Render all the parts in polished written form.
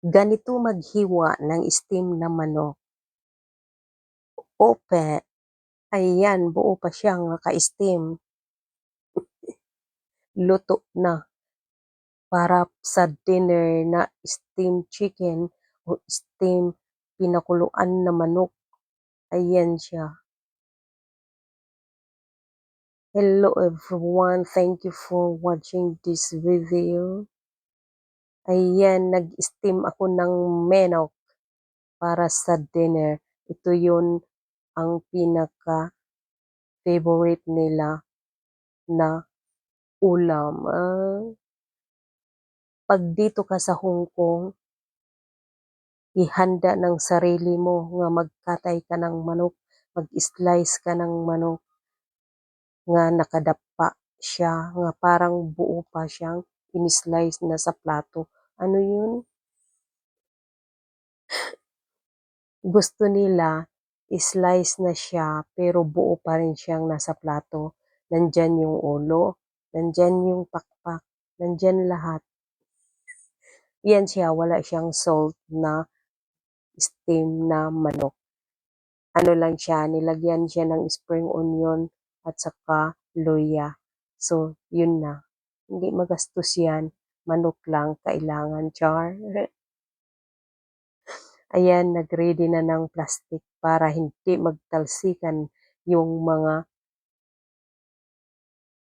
Ganito maghiwa ng steam na manok. Ope, ayan buo pa siyang naka-steam, luto na para sa dinner na steam chicken o steam pinakuluan na manok. Ayan siya. Hello everyone, thank you for watching this video. Ayan, nag-steam ako ng manok para sa dinner. Ito yun ang pinaka-favorite nila na ulam. Pag dito ka sa Hong Kong, ihanda ng sarili mo nga magkatay ka ng manok, mag-slice ka ng manok nga nakadapa siya, nga parang buo pa siyang in-slice na sa plato. Ano yun? Gusto nila, slice na siya, pero buo pa rin siyang nasa plato. Nandyan yung ulo, nandyan yung pakpak, nandyan lahat. Yan siya, wala siyang salt na steam na manok. Ano lang siya, nilagyan siya ng spring onion at saka luya. So, yun na. Hindi magastos yan. Manok lang kailangan, char. Ayan, nag-ready na ng plastic para hindi magtalsikan yung mga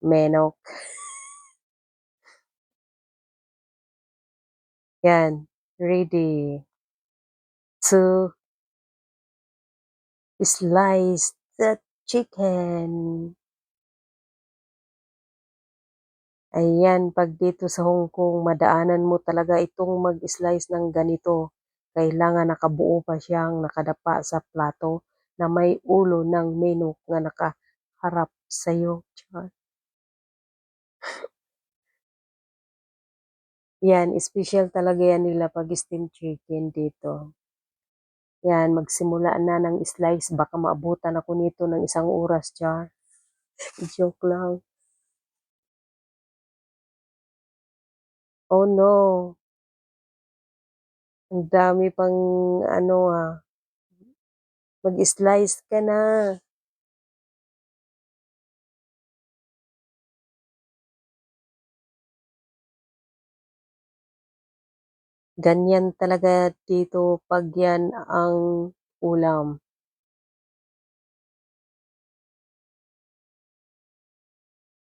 manok. Yan, ready to slice the chicken. Ayan, pag dito sa Hong Kong, madaanan mo talaga itong mag-slice ng ganito. Kailangan nakabuo pa siyang nakadapa sa plato na may ulo ng manok nga nakaharap sa'yo. Char. Yan, special talaga yan nila pag steam chicken dito. Yan, magsimula na ng slice. Baka maabutan ako nito ng 1 oras, char. Joke lang. Oh no. Ang dami pang ano mag-slice ka na. Ganyan talaga dito pag yan ang ulam.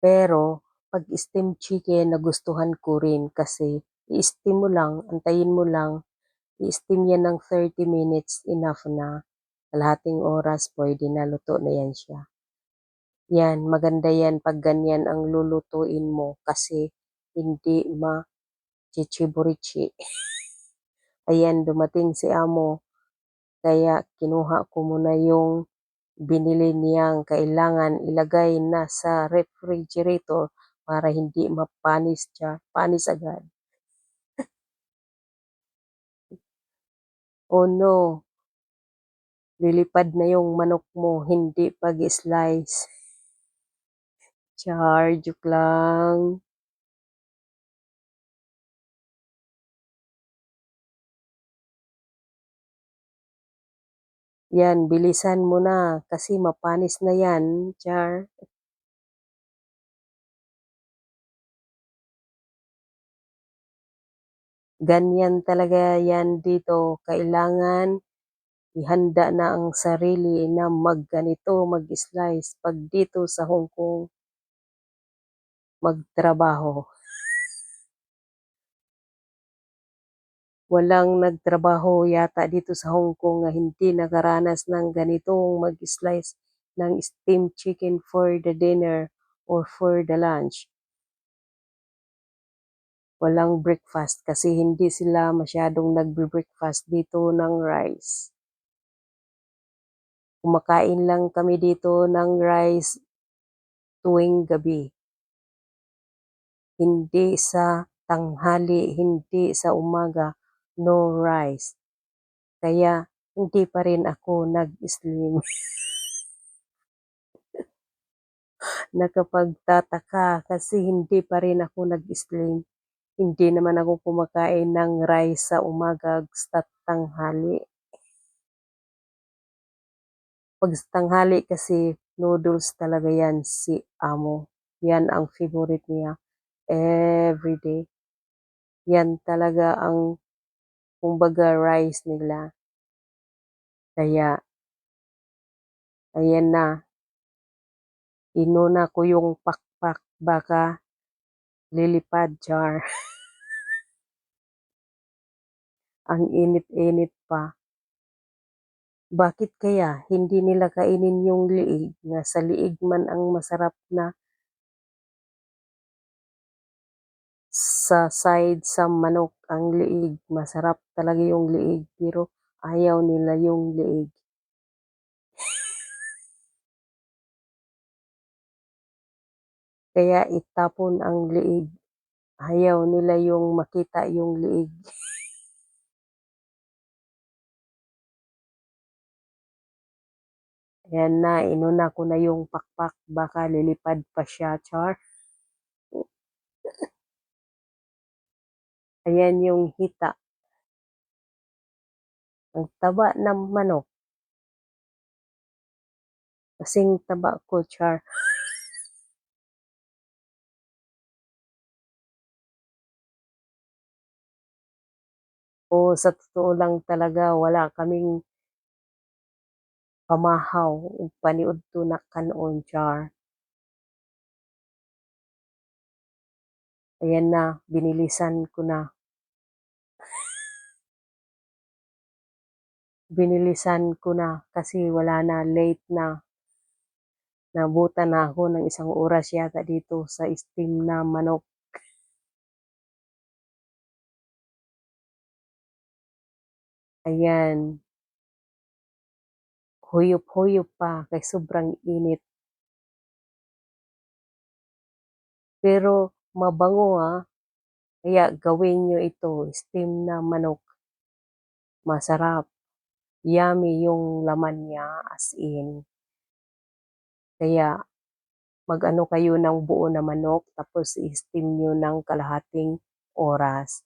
Pero pag steam chicken nagustuhan ko rin kasi i-steam mo lang, antayin mo lang, i-steam yan ng 30 minutes, enough na. Kalahating oras, pwede na, luto na yan siya. Yan, maganda yan pag ganyan ang lulutuin mo kasi hindi ma-chichiburichi. Ayan, dumating si amo, kaya kinuha ko muna yung binili niyang kailangan ilagay na sa refrigerator para hindi mapanis siya, panis agad. Oh no, lilipad na yung manok mo, hindi pag-slice. Char, joke lang. Yan, bilisan mo na kasi mapanis na yan, char. Ganyan talaga yan dito. Kailangan ihanda na ang sarili na magganito, mag-slice. Pag dito sa Hong Kong, magtrabaho. Walang nagtrabaho yata dito sa Hong Kong na hindi nakaranas ng ganitong mag-slice ng steamed chicken for the dinner or for the lunch. Walang breakfast kasi hindi sila masyadong nagbe-breakfast dito ng rice. Kumakain lang kami dito ng rice tuwing gabi. Hindi sa tanghali, hindi sa umaga, no rice. Kaya hindi pa rin ako nag-slim. Nakapagtataka kasi hindi pa rin ako nag-slim. Hindi naman ako kumakain ng rice sa umaga basta't tanghali. 'Pag sa tanghali kasi noodles talaga 'yan si amo. 'Yan ang favorite niya everyday. 'Yan talaga ang kumbaga rice nila. Kaya ayan na, inuna ko yung pakpak baka lilipad, char. Ang init-init pa. Bakit kaya hindi nila kainin yung liig na sa liig man ang masarap na sa side sa manok ang liig, masarap talaga yung liig pero ayaw nila yung liig. Kaya itapon ang liig. Ayaw nila yung makita yung liig. Ayan na, inuna ko na yung pakpak, baka lilipad pa siya, char. Ayan yung hita. Ang taba ng manok. Kasing taba ko, char. O sa totoo lang talaga, wala kaming pamahaw ug paniudto na kanon, char. Ayan na, binilisan ko na. Binilisan ko na kasi wala na, late na. Nabutan na ako ng 1 oras yata dito sa steam na manok. Ayan, huyop-huyop pa kay sobrang init. Pero mabango kaya gawin nyo ito, steam na manok. Masarap. Yummy yung laman niya as in. Kaya mag-ano kayo ng buo na manok tapos i-steam nyo ng kalahating oras.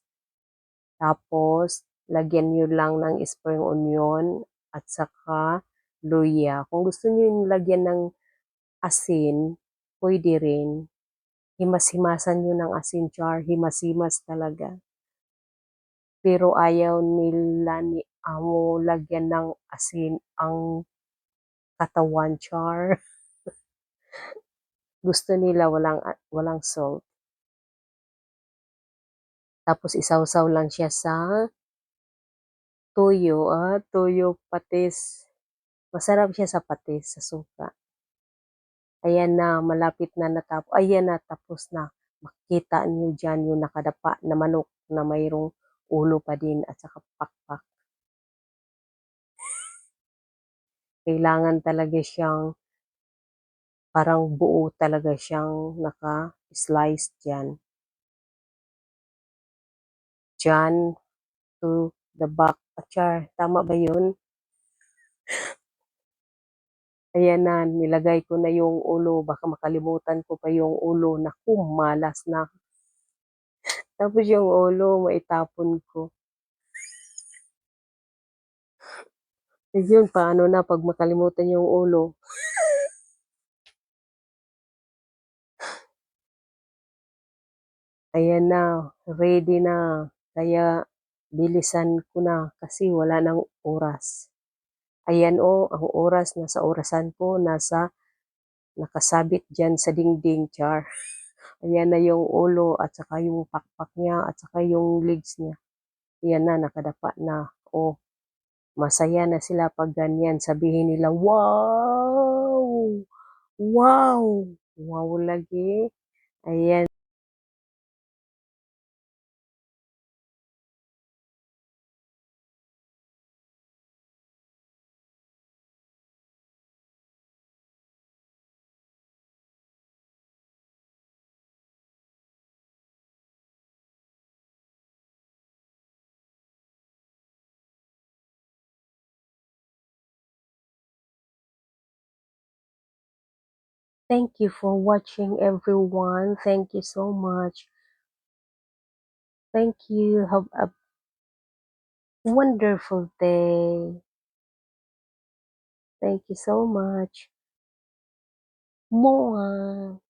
Tapos lagyan nyo lang ng spring onion at saka luya. Kung gusto nyo yung lagyan ng asin, pwede rin. Himas-himasan nyo ng asin, char. Himas-himas talaga. Pero ayaw nila ni amo lagyan ng asin ang katawan, char. Gusto nila walang salt. Tapos isawsaw lang siya sa tuyo, tuyo patis. Masarap siya sa patis, sa suka. Ayan na, malapit na natapos. Ayan na, tapos na. Makita niyo dyan yung nakadapa na manok na mayroong ulo pa din at saka pakpak. Kailangan talaga siyang parang buo talaga siyang naka-slice dyan. Dyan to the back. Char, tama ba yun? Ayan na, nilagay ko na yung ulo. Baka makalimutan ko pa yung ulo. Naku, malas na. Tapos yung ulo, maitapon ko. Yun, paano na pag makalimutan yung ulo? Ayan na, ready na. Kaya bilisan ko na kasi wala nang oras. Ayan ang oras, nasa orasan ko, nakasabit dyan sa dingding, char. Ayan na yung ulo at saka yung pakpak niya at saka yung legs niya. Ayan na, nakadapa na. Oh, masaya na sila pag ganyan. Sabihin nila, wow! Wow! Wow lagi. Ayan. Thank you for watching, everyone. Thank you so much. Thank you. Have a wonderful day. Thank you so much. Mwah.